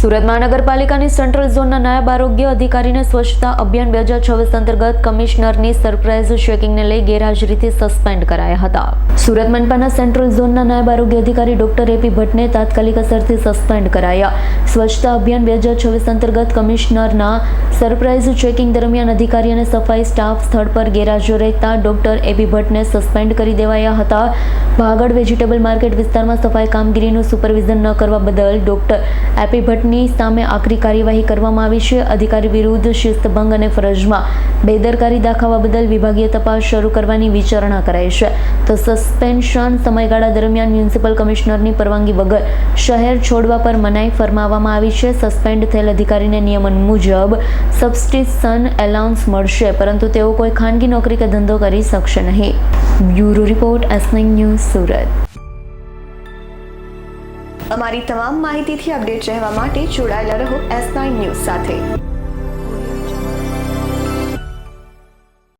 સુરત મહાનગરપાલિકાની સેન્ટ્રલ ઝોનના નાયબ આરોગ્ય અધિકારીને સ્વચ્છતા અભિયાન 2026 અંતર્ગત કમિશનરની સરપ્રાઇઝ ચેકિંગને લઈ ગેરહાજરીથી સસ્પેન્ડ કરાયા હતા. સુરત મનપાના સેન્ટ્રલ ઝોનના નાયબ આરોગ્ય અધિકારી ડોક્ટર એપી ભટ્ટને તાત્કાલિક અસરથી સસ્પેન્ડ કરાયા. સ્વચ્છતા અભિયાન 2026 અંતર્ગત કમિશનરના સરપ્રાઇઝ ચેકિંગ દરમિયાન અધિકારી અને સફાઈ સ્ટાફ સ્થળ પર ગેરહાજર રહેતા ડોક્ટર એપી ભટ્ટને સસ્પેન્ડ કરી દેવાયા હતા. ભાગડ વેજીટેબલ માર્કેટ વિસ્તારમાં સફાઈ કામગીરીનું સુપરવિઝન ન કરવા બદલ ડોક્ટર એપી ભટ્ટની સામે આકરી કાર્યવાહી કરવામાં આવી છે. અધિકારી વિરુદ્ધ શિસ્તભંગ અને ફરજમાં બેદરકારી દાખવવા બદલ વિભાગીય તપાસ શરૂ કરવાની વિચારણા કરાઈ છે. તો સસ્પેન્શન સમયગાળા દરમિયાન મ્યુનિસિપલ કમિશનરની પરવાનગી વગર શહેર છોડવા પર મનાઈ ફરમાવવામાં આવી છે. સસ્પેન્ડ થયેલ અધિકારીને નિયમન મુજબ સબસ્ટિટ્યુશન એલાઉન્સ મળશે, પરંતુ તેઓ કોઈ ખાનગી નોકરી કે ધંધો કરી શકશે નહીં. Bureau report, S9 news, Surat. અમારી તમામ માહિતીથી અપડેટ રહેવા માટે જોડાયેલા રહો S9 ન્યૂઝ સાથે.